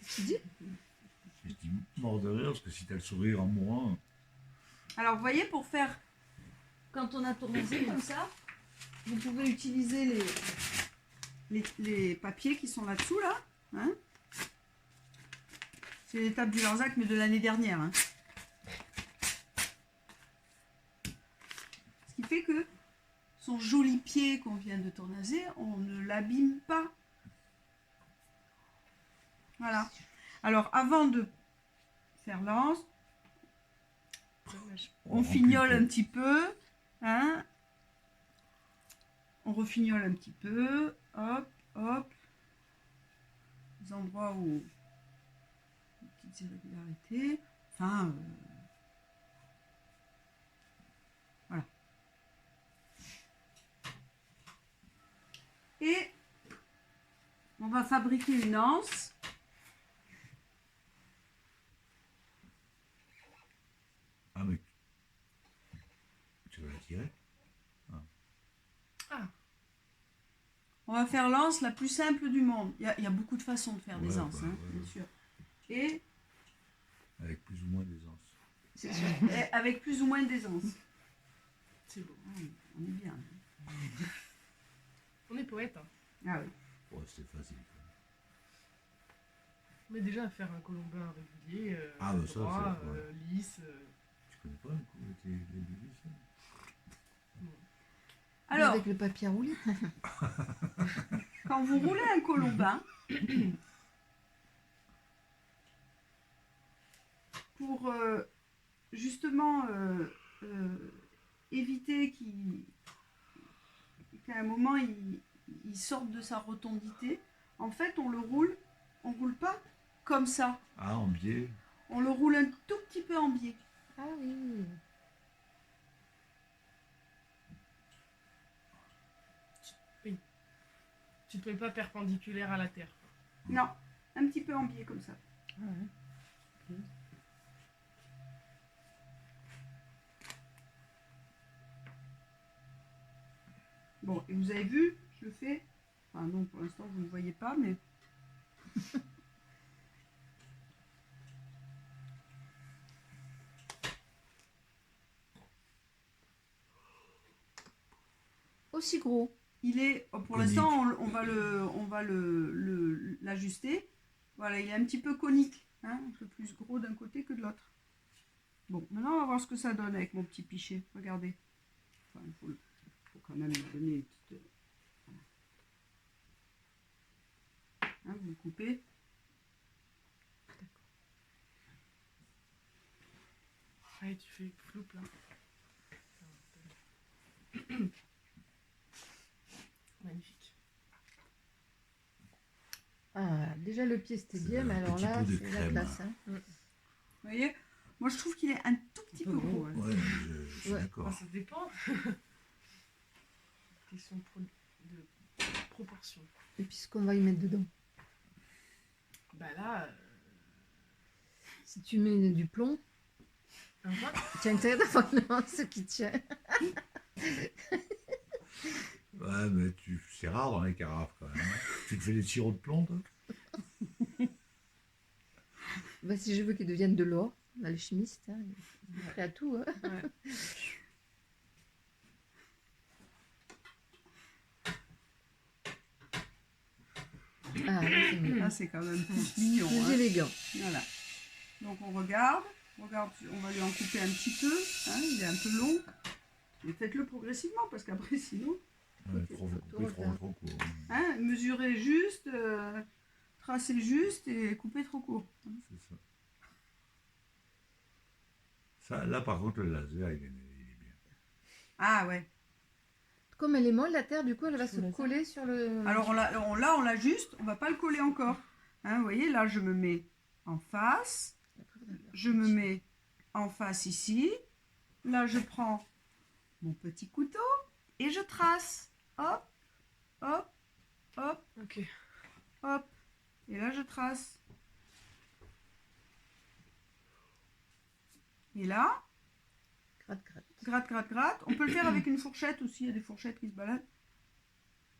Qu'est-ce que tu dis? Je dis mort de rire parce que si t'as le sourire en mourant. Alors, vous voyez, pour faire, quand on a tourné comme ça, vous pouvez utiliser les papiers qui sont là-dessous, là. Hein, c'est l'étape du Larzac, mais de l'année dernière. Hein. Ce qui fait que son joli pied qu'on vient de tournaser, on ne l'abîme pas. Voilà. Alors, avant de faire l'anse, on fignole un petit peu. Hein, on refignole un petit peu. Hop, hop. Les endroits où des petites irrégularités. Enfin, voilà. Et on va fabriquer une anse. Ah, mais tu vas la tirer? Ah, On va faire l'anse la plus simple du monde. Il y a beaucoup de façons de faire des Ouais, anses, bah, hein, ouais. bien sûr. Et Avec plus ou moins d'aisance. c'est sûr. Et avec plus ou moins d'aisance. c'est beau. Ah, on est bien. On est poète. Hein. Ah oui. Ouais, c'était facile. Quoi. Mais déjà, faire un colombin régulier, Ah, bah, ça, droit, c'est- ouais. lisse. Tu connais pas un coup avec les débuts, ça? Alors, Avec le papier à rouler. quand vous roulez un colombin, pour justement éviter qu'à un moment il sorte de sa rotondité, en fait on roule pas comme ça, Ah, en biais. on le roule un tout petit peu en biais. Ah oui. Tu te mets pas perpendiculaire à la terre. Non, un petit peu en biais comme ça. Ah ouais. Ok. Bon, et vous avez vu, je le fais. Enfin non, pour l'instant vous ne le voyez pas, mais Aussi gros. il est, pour Conique. l'instant on va l'ajuster. Voilà, il est un petit peu conique, hein, un peu plus gros d'un côté que de l'autre. Bon, maintenant on va voir ce que ça donne avec mon petit pichet. Regardez. Enfin, il faut quand même lui donner une petite. Voilà. Hein, vous le coupez. Allez, tu fais floup là. Magnifique. Ah, déjà le pied c'était C'est bien, un mais alors petit là, peu de c'est la crème. classe. Hein. Vous voyez, moi je trouve qu'il est un tout petit peu gros. Ouais. Ouais, je suis Ouais. d'accord. Enfin, ça dépend. Question de proportion. Et puis ce qu'on va y mettre dedans. Bah là, Si tu mets du plomb, un vin. tiens, d'avoir une anse qui tient. Ouais, mais c'est rare dans les carafes quand même. Hein. Tu te fais des sirops de plomb, toi? Bah, si je veux qu'il devienne de l'or, l'alchimiste, hein, il est prêt à tout. Hein. Ouais. Ah, là, c'est mieux. Là c'est quand même plus mignon. Plus Hein. élégant. Voilà. Donc on regarde, on va lui en couper un petit peu. Hein, il est un peu long. Mais faites-le progressivement parce qu'après sinon, Ouais, Ok, trop, faut oui, refaire. trop court. hein, mesurez juste, tracez juste et coupez trop court. C'est ça. Ça, là, par contre, le laser, il est bien. Ah ouais. Comme elle est molle, la terre, du coup, elle va Sous se la coller sur le. Alors on l'ajuste, on va pas le coller encore. Hein, vous voyez, là je me mets en face, je me mets en face ici. Là je prends mon petit couteau et je trace. Hop, hop, hop, Ok. hop. Et là je trace. Et là, Gratte, gratte. gratte, gratte, gratte. On peut le faire avec une fourchette aussi, il y a des fourchettes qui se baladent.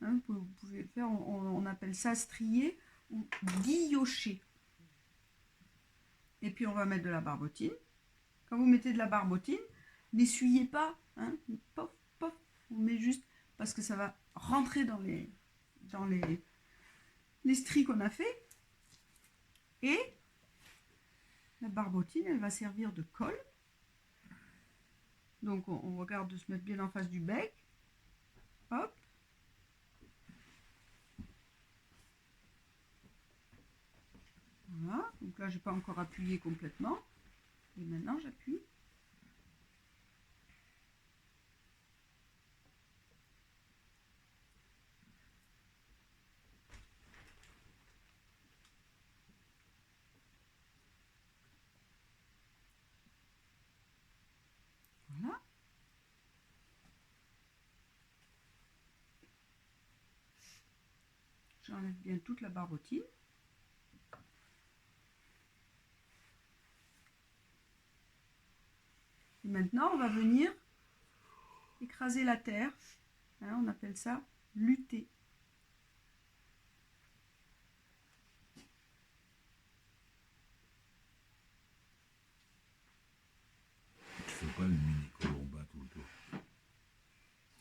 Hein, vous pouvez le faire, on appelle ça strier ou guillocher. Et puis on va mettre de la barbotine. Quand vous mettez de la barbotine, n'essuyez pas. Hein, pof, pof, on met juste parce que ça va rentrer dans les stries qu'on a fait. Et la barbotine, elle va servir de colle. Donc on regarde de se mettre bien en face du bec. Hop. Voilà. Donc là, je n'ai pas encore appuyé complètement. Et maintenant, j'appuie. Voilà. J'enlève bien toute la barbotine. Et maintenant, on va venir écraser la terre. Hein, on appelle ça lutter. Tu fais pas le mini colombin tout le tour.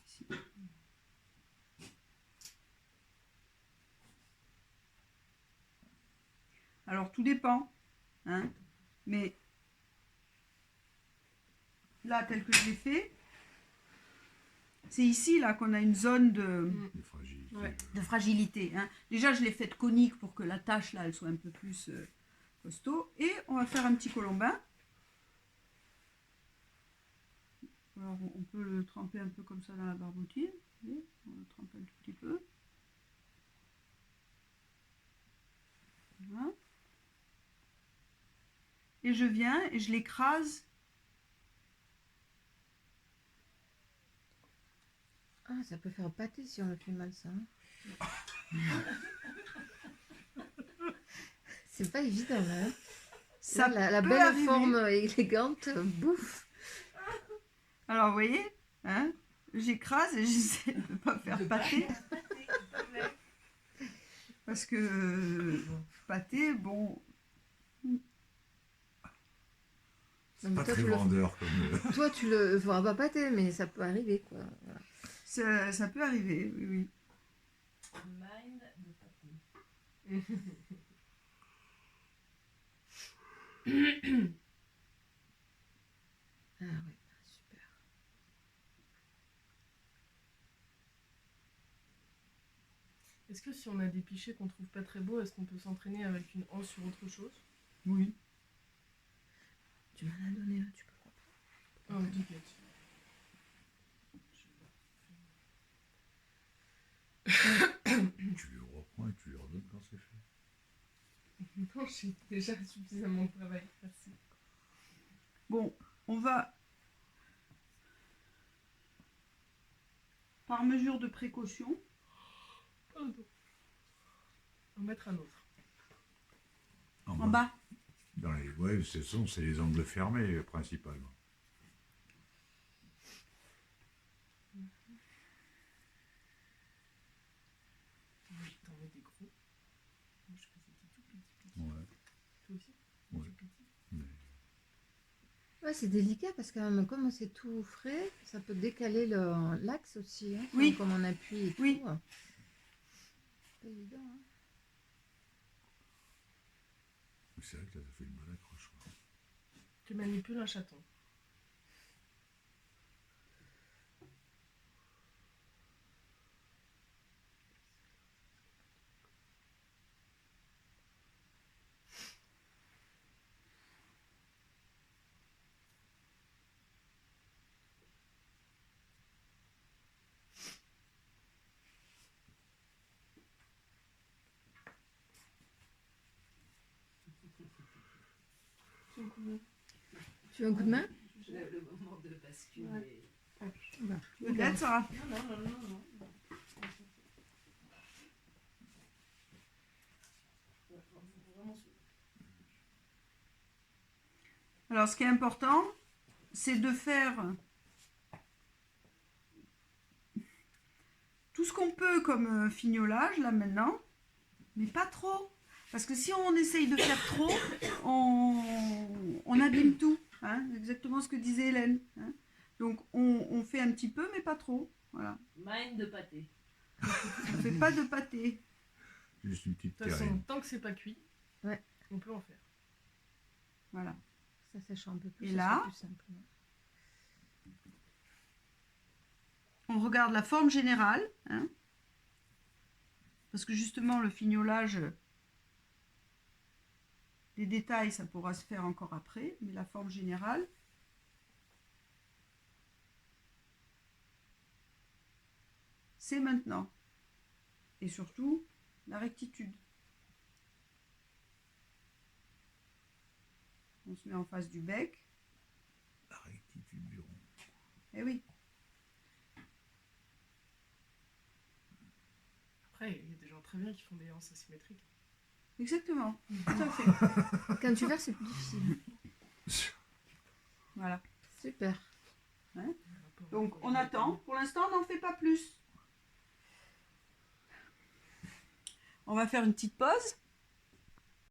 Ici. Alors, tout dépend. Hein, mais là, tel que je l'ai fait, c'est ici là qu'on a une zone Les fragilités. Ouais. de fragilité. Hein. Déjà, je l'ai faite conique pour que la tâche là, elle soit un peu plus costaud. Et on va faire un petit colombin. Alors, on peut le tremper un peu comme ça dans la barbotine. Vous voyez, on le trempe un tout petit peu. Voilà. Et je viens et je l'écrase. Ah, ça peut faire pâté si on le fait mal, ça. C'est pas évident, là. Hein. Ça Là, la peut belle arriver. forme élégante, bouffe. Alors, vous voyez, hein, j'écrase et j'essaie de ne pas faire pâté. Parce que pâté, bon, C'est Non, mais pas toi, très tu le- vendeur comme. Toi, tu le feras pas pâté, mais ça peut arriver, quoi. Voilà. ça peut arriver, oui, oui. Mind de pâté. Ah oui, super. Est-ce que si on a des pichets qu'on trouve pas très beaux, est-ce qu'on peut s'entraîner avec une hanche sur autre chose? Oui. Tu m'en as donné, là, tu peux le reprendre. Oh, t'inquiète. Tu le reprends et tu lui redonnes quand c'est fait. Non, j'ai déjà suffisamment de travail. Merci. Bon, on va, par mesure de précaution, Pardon. En mettre un autre. en bas. Dans les... Ouais, c'est les angles fermés principalement. T'en mets des gros. Moi, je faisais des tout petits. Ouais. Toi aussi? Ouais. Tout petit. Mais... Ouais, c'est délicat parce que même comme c'est tout frais, ça peut décaler l'axe aussi. Hein, Oui. Comme on appuie et Oui. tout. C'est pas évident. Hein. C'est vrai que là, ça fait une bonne accroche. Quoi. Tu manipules un chaton. Tu veux un coup de main? Le moment de bascule. Ouais. Tu veux de l'aide, Sarah? Non. Vraiment sûr. Alors, ce qui est important, c'est de faire tout ce qu'on peut comme fignolage, là, maintenant, mais pas trop. Parce que si on essaye de faire trop, on abîme tout. Hein, exactement ce que disait Hélène. Hein. Donc on fait un petit peu, mais pas trop. Voilà. Mine de pâté. On ne fait pas de pâté. Juste une petite De toute façon, terrine. tant que c'est pas cuit, Ouais. on peut en faire. Voilà. Ça sèche un peu plus. Et ça là sera plus simple. On regarde la forme générale. Hein, parce que justement, le fignolage, les détails, ça pourra se faire encore après. Mais la forme générale, c'est maintenant. Et surtout, la rectitude. On se met en face du bec. La rectitude du rond. Eh oui. Après, il y a des gens très bien qui font des anses asymétriques. Exactement. Tout à fait. Quand tu verses, c'est plus difficile. Voilà. Super. Donc on attend. Pour l'instant, on n'en fait pas plus. On va faire une petite pause.